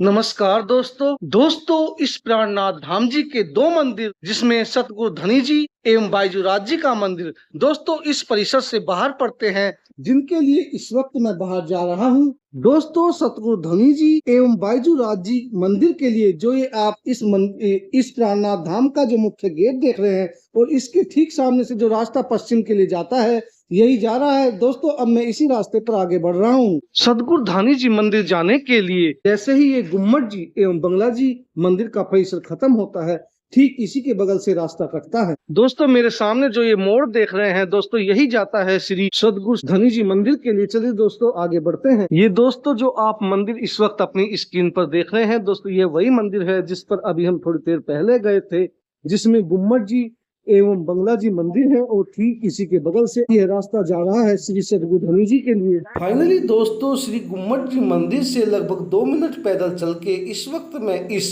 नमस्कार दोस्तों इस प्राणनाथ धाम जी के दो मंदिर जिसमें सतगुरु धनी जी एवं बायजूराज जी का मंदिर दोस्तों इस परिसर से बाहर पड़ते हैं, जिनके लिए इस वक्त मैं बाहर जा रहा हूं। दोस्तों सतगुरु धनी जी एवं बायजूराज जी मंदिर के लिए जो ये आप इस प्राणनाथ धाम का जो मुख्य गेट देख रहे हैं और इसके ठीक सामने से जो रास्ता पश्चिम के लिए जाता है यही जा रहा है। दोस्तों अब मैं इसी रास्ते पर आगे बढ़ रहा हूँ। सतगुरु धानी जी मंदिर जाने के लिए जैसे ही ये गुम्मट जी एवं बंगला जी मंदिर का परिसर खत्म होता है, ठीक इसी के बगल से रास्ता कटता है। दोस्तों मेरे सामने जो ये मोड़ देख रहे हैं दोस्तों यही जाता है श्री सतगुरु धनी जी मंदिर के लिए। चलिए दोस्तों आगे बढ़ते हैं। ये दोस्तों जो आप मंदिर इस वक्त अपनी स्क्रीन पर देख रहे हैं दोस्तों ये वही मंदिर है जिस पर अभी हम थोड़ी देर पहले गए थे, जिसमें गुम्मट जी एवं बंगला जी मंदिर है और ठीक इसी के बगल से यह रास्ता जा रहा है श्री सतगुरु धनी जी के लिए। फाइनली दोस्तों श्री गुम्मट जी मंदिर से लगभग 2 मिनट पैदल चल के इस वक्त मैं इस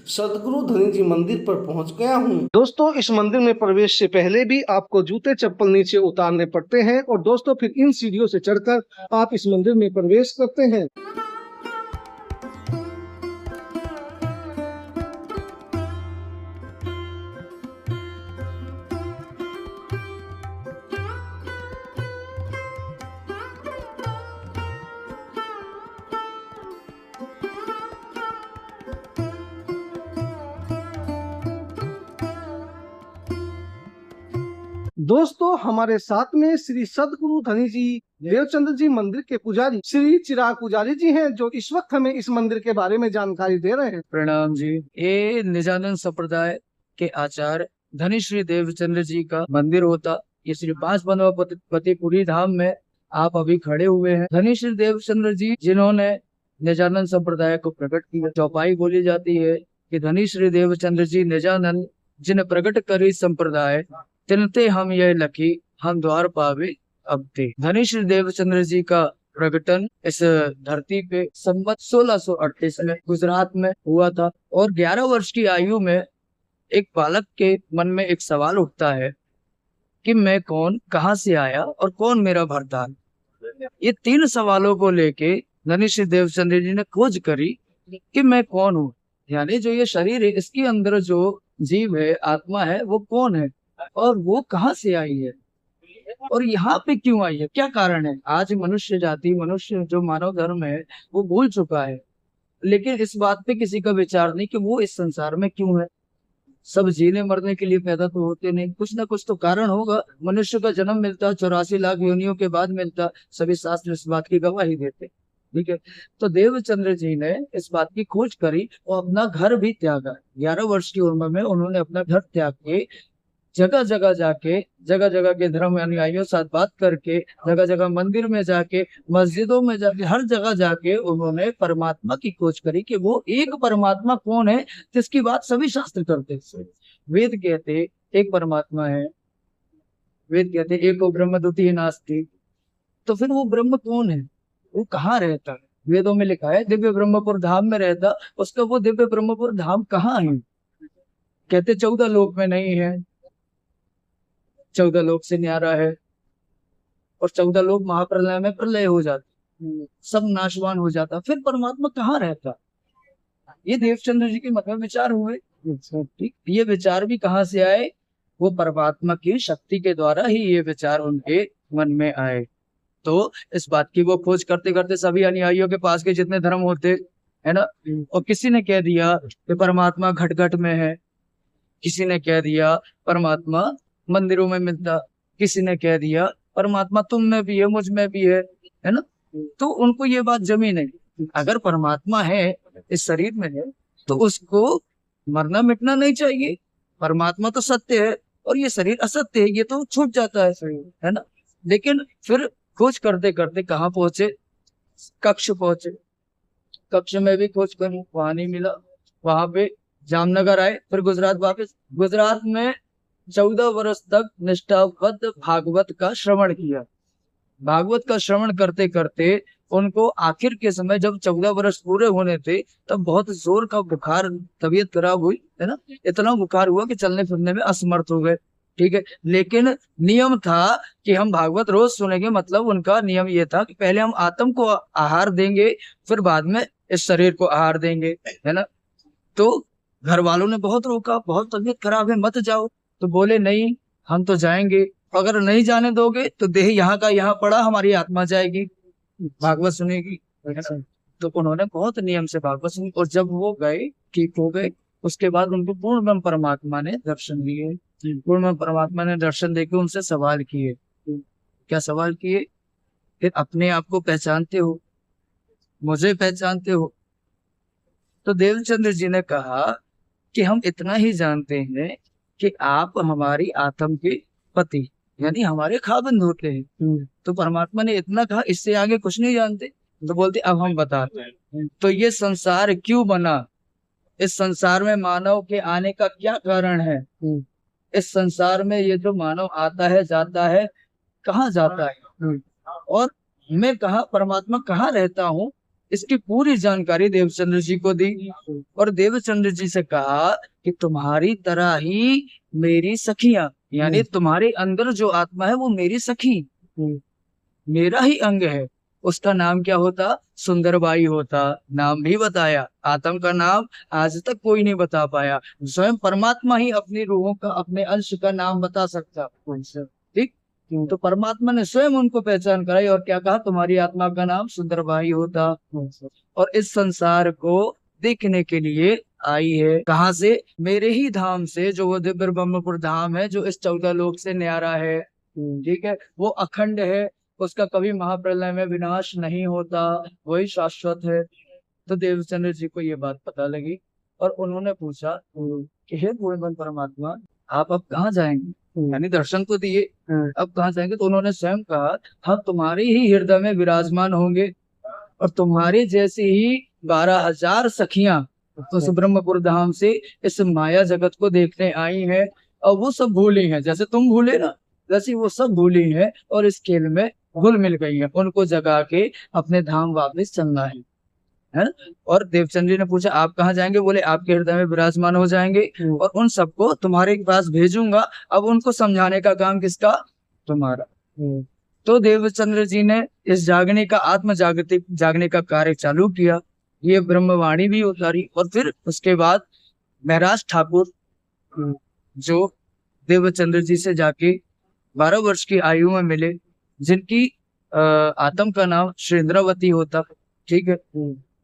सतगुरु धनी जी मंदिर पर पहुंच गया हूं। दोस्तों इस मंदिर में प्रवेश से पहले भी आपको जूते चप्पल नीचे उतारने पड़ते हैं और दोस्तों फिर इन सीढ़ियों से चढ़कर आप इस मंदिर में प्रवेश करते हैं। दोस्तों हमारे साथ में श्री सतगुरु धनी जी देवचंद्र जी मंदिर के पुजारी श्री चिराग पुजारी जी हैं, जो इस वक्त हमें इस मंदिर के बारे में जानकारी दे रहे हैं। प्रणाम जी। ये निजानंद संप्रदाय के आचार्य धनी श्री देवचंद्र जी का मंदिर होता। ये श्री पांच पतिपुरी धाम में आप अभी खड़े हुए हैं। धनी श्री देवचंद्र जी जिन्होंने निजानंद संप्रदाय को प्रकट किया। चौपाई बोली जाती है कि धनी श्री देवचंद्र जी निजानंद जिन प्रकट करी संप्रदाय तिनते हम यह लखी हम द्वार पावे अब ते। धनी श्री देवचंद्र जी का प्रकटन इस धरती पे संवत 1638 में गुजरात में हुआ था और 11 वर्ष की आयु में एक बालक के मन में एक सवाल उठता है कि मैं कौन, कहाँ से आया और कौन मेरा भरता। ये 3 सवालों को लेके धनी श्री देवचंद्र जी ने खोज करी कि मैं कौन हूँ, यानी जो ये शरीर है इसके अंदर जो जीव है, आत्मा है, वो कौन है और वो कहाँ से आई है और यहाँ पे क्यों आई है, क्या कारण है। आज मनुष्य जाति, मनुष्य जो मानव धर्म है वो भूल चुका है, लेकिन इस बात पे किसी का विचार नहीं कि वो इस संसार में क्यों है। सब जीने मरने के लिए पैदा तो होते नहीं, कुछ ना कुछ तो कारण होगा। मनुष्य का जन्म मिलता 84 लाख योनियों के बाद मिलता, सभी शास्त्र इस बात की गवाही देते। ठीक है, तो देवचंद्र जी ने इस बात की खोज करी और अपना घर भी त्यागा। 11 वर्ष की उम्र में उन्होंने अपना घर त्याग के जगह जगह के धर्म अनुयायियों साथ बात करके, जगह जगह मंदिर में जाके, मस्जिदों में जाके, हर जगह जाके उन्होंने परमात्मा की खोज करी कि वो एक परमात्मा कौन है जिसकी बात सभी शास्त्र करते। वेद कहते एक परमात्मा है, वेद कहते एको ब्रह्म द्वितीय नास्ति। तो फिर वो ब्रह्म कौन है, वो कहाँ रहता है। वेदों में लिखा है दिव्य ब्रह्मपुर धाम में रहता, उसका वो दिव्य ब्रह्मपुर धाम कहाँ है। कहते 14 लोक में नहीं है, 14 लोक से न्यारा है और 14 लोग महाप्रलय में प्रलय हो जाते, सब नाशवान हो जाता। फिर परमात्मा कहाँ रहता, ये देवचंद्र जी के मन में विचार हुए। ठीक, ये विचार भी कहाँ से आए, वो परमात्मा की शक्ति के द्वारा ही ये विचार उनके मन में आए। तो इस बात की वो खोज करते करते सभी अनुयायियों के पास के जितने धर्म होते है ना, और किसी ने कह दिया कि परमात्मा घट घट में है, किसी ने कह दिया परमात्मा मंदिरों में मिलता, किसी ने कह दिया परमात्मा तुम में भी है, मुझ में भी है ना। तो उनको ये बात जमी नहीं। अगर परमात्मा है, इस शरीर में है, तो उसको मरना मिटना नहीं चाहिए। परमात्मा तो सत्य है और ये शरीर असत्य है, ये तो छूट जाता है ना। लेकिन फिर खोज करते करते कहाँ पहुंचे, कक्ष पहुंचे। कक्ष में भी खोज करी, वहां नहीं मिला। वहां पे जामनगर आए, फिर गुजरात वापस। गुजरात में 14 वर्ष तक निष्ठाबद्ध भागवत का श्रवण किया। भागवत का श्रवण करते करते उनको आखिर के समय जब 14 वर्ष पूरे होने थे तब बहुत जोर का बुखार, तबीयत खराब हुई है ना, इतना बुखार हुआ कि चलने फिरने में असमर्थ हो गए। ठीक है। लेकिन नियम था कि हम भागवत रोज सुनेंगे, मतलब उनका नियम ये था कि पहले हम आत्म को आहार देंगे, फिर बाद में इस शरीर को आहार देंगे, है ना। तो घर वालों ने बहुत रोका, बहुत तबीयत खराब है, मत जाओ। तो बोले नहीं, हम तो जाएंगे, अगर नहीं जाने दोगे तो देह यहाँ का यहाँ पड़ा, हमारी आत्मा जाएगी, भागवत सुनेगी, है ना। तो उन्होंने बहुत नियम से भागवत सुनी, और जब वो गए, ठीक हो गए, उसके बाद उनको पूर्ण ब्रह्म परमात्मा ने दर्शन दिए। पूर्ण ब्रह्म परमात्मा ने दर्शन देके उनसे सवाल किए। क्या सवाल किए? फिर अपने आप को पहचानते हो, मुझे पहचानते हो? तो देवचंद्र जी ने कहा कि हम इतना ही जानते हैं कि आप हमारी आत्म के पति, यानी हमारे खाबंद होते हैं। तो परमात्मा ने इतना कहा, इससे आगे कुछ नहीं जानते। तो बोलते अब हम बताते हैं। तो ये संसार क्यों बना, इस संसार में मानव के आने का क्या कारण है, इस संसार में ये जो मानव आता है जाता है, कहाँ जाता है, और मैं कहाँ, परमात्मा कहाँ रहता हूँ, इसकी पूरी जानकारी देवचंद्र जी को दी। और देवचंद्र जी से कहा कि तुम्हारी तरह ही मेरी सखियां, यानी तुम्हारे अंदर जो आत्मा है वो मेरी सखी, मेरा ही अंग है। उसका नाम क्या होता? सुंदरबाई होता। नाम भी बताया, आत्म का नाम आज तक कोई नहीं बता पाया, स्वयं परमात्मा ही अपनी रूहों का, अपने अंश का नाम बता सकता। ठीक। तो परमात्मा ने स्वयं उनको पहचान कराई और क्या कहा? तुम्हारी आत्मा का नाम सुंदरबाई होता। और इस संसार को देखने के लिए आई है, कहाँ से? मेरे ही धाम से, जो वो दिव्य ब्रह्मपुर धाम है, जो इस 14 लोक से न्यारा है। ठीक है, वो अखंड है, उसका कभी महाप्रलय में विनाश नहीं होता, वही शाश्वत है। तो देवचंद्र जी को ये बात पता लगी और उन्होंने पूछा कि हे पूर्ण परमात्मा, आप अब कहाँ जाएंगे? यानी दर्शन तो दिए, अब कहाँ जाएंगे? तो उन्होंने स्वयं कहा, हम तुम्हारे ही हृदय में विराजमान होंगे, और तुम्हारे जैसी ही 12,000 सखियां उस ब्रह्मपुर धाम से इस माया जगत को देखने आई हैं, और वो सब भूली हैं, जैसे तुम भूले ना, वैसे वो सब भूली हैं और इस खेल में घुल मिल गई हैं। उनको जगा के अपने धाम वापस चलना है। और देवचंद्र जी ने पूछा आप कहाँ जाएंगे? बोले आपके हृदय में विराजमान हो जाएंगे, और उन सबको तुम्हारे पास भेजूंगा। अब उनको समझाने का काम किसका? तुम्हारा। तो देवचंद्र जी ने इस जागने का, आत्म जागृति जागने का कार्य चालू किया, ये ब्रह्मवाणी भी उतारी। और फिर उसके बाद महराज ठाकुर, जो देवचंद्र जी से जाके 12 वर्ष की आयु में मिले, जिनकी आत्म का नाम श्री इंद्रावती होता, ठीक है,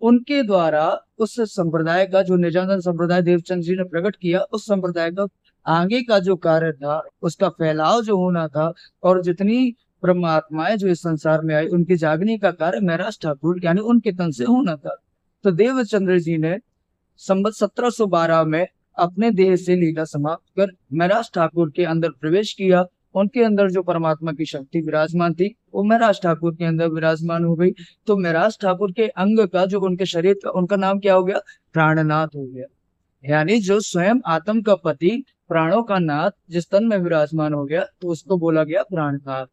उनके द्वारा उस संप्रदाय का, जो निजानंद संप्रदाय देवचंद्र जी ने प्रकट किया, उस संप्रदाय का आगे का जो कार्य था, उसका फैलाव जो होना था, और जितनी ब्रह्म आत्माएं जो इस संसार में आई, उनकी जागने का कार्य महराज ठाकुर यानी उनके तन से होना था। तो देवचंद्र जी ने संवत 1712 में अपने देह से लीला समाप्त कर महराज ठाकुर के अंदर प्रवेश किया। उनके अंदर जो परमात्मा की शक्ति विराजमान थी, वो महराज ठाकुर के अंदर विराजमान हो गई। तो महराज ठाकुर के अंग का, जो उनके शरीर का, उनका नाम क्या हो गया? प्राणनाथ हो गया। यानी जो स्वयं आत्म का पति, प्राणों का नाथ, जिस तन में विराजमान हो गया, तो उसको बोला गया प्राणनाथ।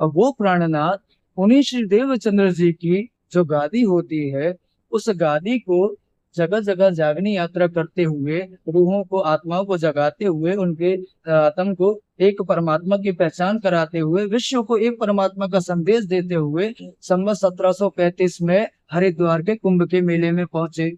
और वो प्राणनाथ उन्हीं श्री देवचंद्र जी की जो गादी होती है, उस गादी को जगह जगह जागनी यात्रा करते हुए, रूहों को, आत्माओं को जगाते हुए, उनके आत्म को एक परमात्मा की पहचान कराते हुए, विश्व को एक परमात्मा का संदेश देते हुए, संवत 1735 में हरिद्वार के कुंभ के मेले में पहुंचे।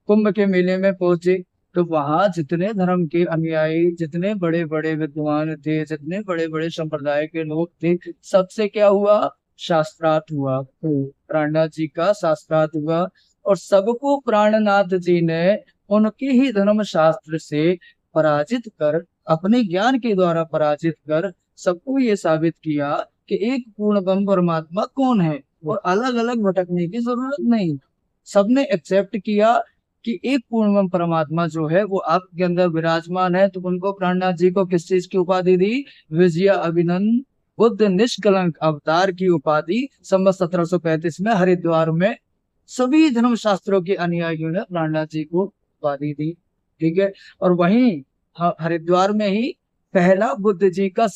कुंभ के मेले में पहुंचे तो वहां जितने धर्म के अनुयायी, जितने बड़े बड़े विद्वान थे, जितने बड़े बड़े संप्रदाय के लोग थे, सबसे क्या हुआ? शास्त्रार्थ हुआ। प्राणनाथ जी का शास्त्रार्थ हुआ, और सबको प्राणनाथ जी ने उनके ही धर्म शास्त्र से पराजित कर, अपने ज्ञान के द्वारा पराजित कर, सबको ये साबित किया कि एक पूर्ण ब्रह्म परमात्मा कौन है, और अलग अलग भटकने की जरूरत नहीं। सबने एक्सेप्ट किया कि एक पूर्ण परमात्मा जो है वो आपके अंदर विराजमान है। तो उनको, प्राणनाथ जी को किस चीज की उपाधि दी? विजय अभिनंदन बुद्ध निष्कलंक अवतार की उपाधि संवत 1735 में हरिद्वार में सभी धर्म शास्त्रों के अनुयायियों ने प्राणनाथ जी को उपाधि दी। ठीक है, और वहीं हरिद्वार में ही पहला बुद्ध जी का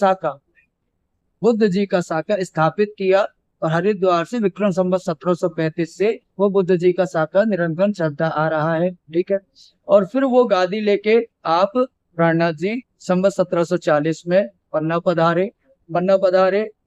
साका स्थापित किया, और हरिद्वार से विक्रम संवत 1735 से वो बुद्ध जी का साका निरंतर चलता आ रहा है। ठीक है, और फिर वो गादी लेके आप प्राणनाथ जी संवत 1740 में पन्ना पधारे।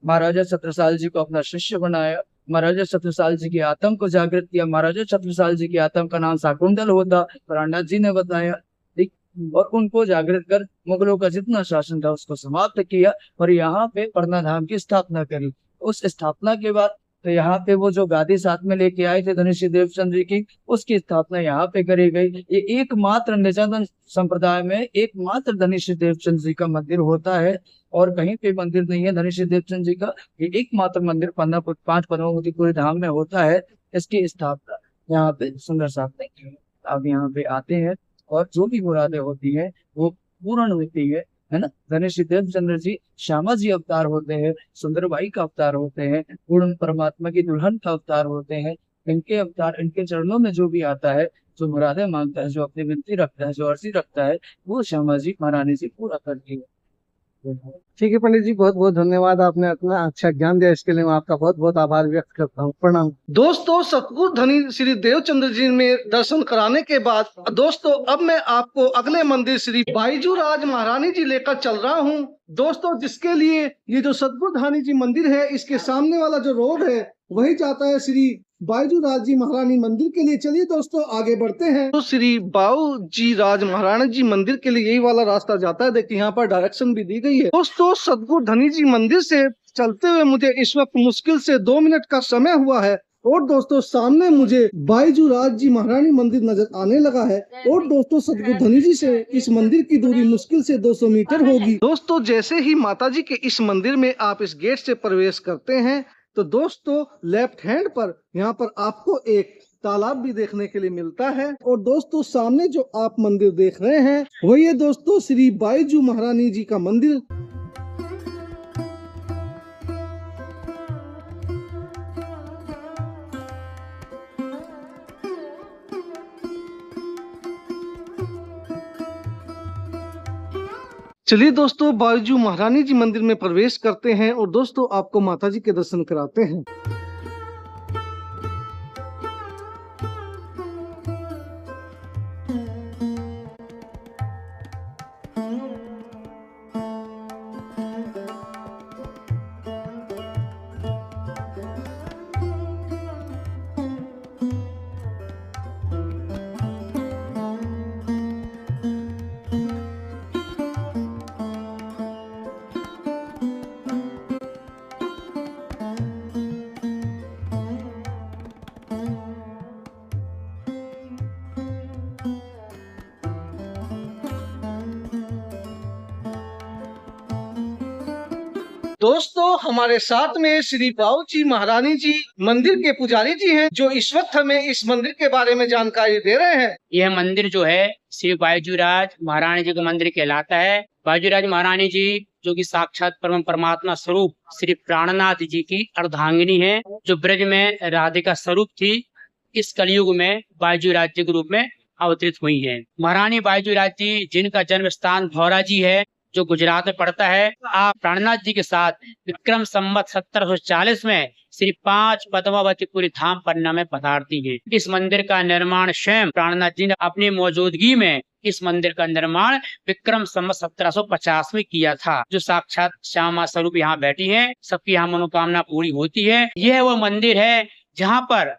महाराजा छत्रसाल जी को अपना शिष्य बनाया। महाराजा छत्रसाल जी के आत्म को जागृत किया। महाराजा छत्रसाल जी के आत्म का नाम शाकुंतल होता, प्राणनाथ जी ने बताया। ठीक, और उनको जागृत कर मुगलों का जितना शासन था उसको समाप्त किया और यहाँ पे पटना धाम की स्थापना करी। उस स्थापना के बाद तो यहाँ पे वो जो गादी साथ में लेके आए थे धनुषी देवचंद जी की, उसकी स्थापना यहाँ पे करी गई। ये एकमात्र निजानंद संप्रदाय में एकमात्र धनुषी देवचंद जी का मंदिर होता है और कहीं पे मंदिर नहीं है धनुषी देवचंद जी का। ये एकमात्र मंदिर पांच पद्मावतीपुरी धाम में होता है। इसकी स्थापना यहाँ पे सुंदर साहब ने अब यहाँ पे आते हैं और जो भी मुरादें होती है वो पूर्ण होती है ना। धनुषी देवचंद्र जी श्यामा जी अवतार होते हैं, सुंदरबाई का अवतार होते हैं, पूर्ण परमात्मा की दुल्हन का अवतार होते हैं। इनके अवतार, इनके चरणों में जो भी आता है, जो मुरादें मांगता है, जो अपनी विनती रखता है, जो अर्जी रखता है, वो श्यामा जी महारानी जी पूरा करती है। ठीक है पंडित जी, बहुत बहुत धन्यवाद, आपने इतना अच्छा ज्ञान दिया, इसके लिए मैं आपका बहुत बहुत आभार व्यक्त करता हूँ। प्रणाम। दोस्तों, सतगुरु धनी श्री देवचंद्र जी में दर्शन कराने के बाद दोस्तों अब मैं आपको अगले मंदिर श्री बाईजू राज महारानी जी लेकर चल रहा हूँ। दोस्तों, जिसके लिए ये जो सतगुरु धानी जी मंदिर है, इसके सामने वाला जो रोड है वही जाता है श्री बाईजू राज जी महारानी मंदिर के लिए। चलिए दोस्तों आगे बढ़ते हैं। तो श्री बाऊ जी राज महारानी जी मंदिर के लिए यही वाला रास्ता जाता है। देखिए यहाँ पर डायरेक्शन भी दी गई है। दोस्तों, सतगुरु धनी जी मंदिर से चलते हुए मुझे इस वक्त मुश्किल से 2 मिनट का समय हुआ है और दोस्तों सामने मुझे बाईजू राज जी महारानी मंदिर नजर आने लगा है और दोस्तों सतगुरु धनी जी से इस मंदिर की दूरी मुश्किल से 200 मीटर होगी। दोस्तों, जैसे ही माता जी के इस मंदिर में आप इस गेट से प्रवेश करते हैं तो दोस्तों लेफ्ट हैंड पर यहाँ पर आपको एक तालाब भी देखने के लिए मिलता है और दोस्तों सामने जो आप मंदिर देख रहे हैं वही है दोस्तों श्री बाईजू महारानी जी का मंदिर। चलिए दोस्तों बाईजू महारानी जी मंदिर में प्रवेश करते हैं और दोस्तों आपको माता जी के दर्शन कराते हैं। दोस्तों हमारे साथ में श्री बाऊ जी महारानी जी मंदिर के पुजारी जी हैं जो इस वक्त हमें इस मंदिर के बारे में जानकारी दे रहे हैं। यह मंदिर जो है श्री बाईजू राज महारानी जी का मंदिर कहलाता है। बाईजू राज महारानी जी जो कि साक्षात परम परमात्मा स्वरूप श्री प्राणनाथ जी की अर्धांगिनी है, जो ब्रज में राधिका स्वरूप थी, इस कलयुग में बाईजू राज जी के रूप में अवतरित हुई है। महारानी बाईजू राज जी जिनका जन्म स्थान भौरा जी है जो गुजरात में पड़ता है, आप प्राणनाथ जी के साथ विक्रम संवत 1740 में श्री 5 पद्मावतीपुरी धाम पन्ना में पधारती है। इस मंदिर का निर्माण स्वयं प्राणनाथ जी ने अपनी मौजूदगी में इस मंदिर का निर्माण विक्रम संवत 1750 में किया था। जो साक्षात श्यामा स्वरूप यहाँ बैठी है, सबकी यहाँ मनोकामना पूरी होती है। यह वो मंदिर है जहाँ पर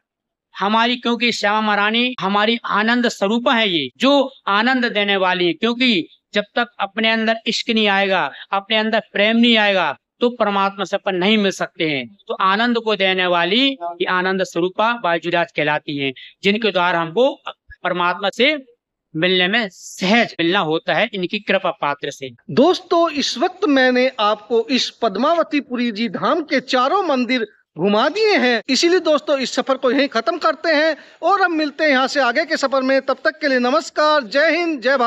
हमारी, क्योंकि श्यामा महारानी हमारी आनंद स्वरूप है, ये जो आनंद देने वाली है, क्योंकि जब तक अपने अंदर इश्क नहीं आएगा, अपने अंदर प्रेम नहीं आएगा तो परमात्मा से अपन नहीं मिल सकते हैं। तो आनंद को देने वाली ये आनंद स्वरूपा बाईजू राज कहलाती हैं, जिनके द्वारा हमको परमात्मा से मिलने में सहज मिलना होता है, इनकी कृपा पात्र से। दोस्तों इस वक्त मैंने आपको इस पद्मावतीपुरी जी धाम के चारों मंदिर घुमा दिए हैं, इसीलिए दोस्तों इस सफर को यहीं खत्म करते हैं और अब मिलते हैं यहाँ से आगे के सफर में। तब तक के लिए नमस्कार, जय हिंद, जय भारत।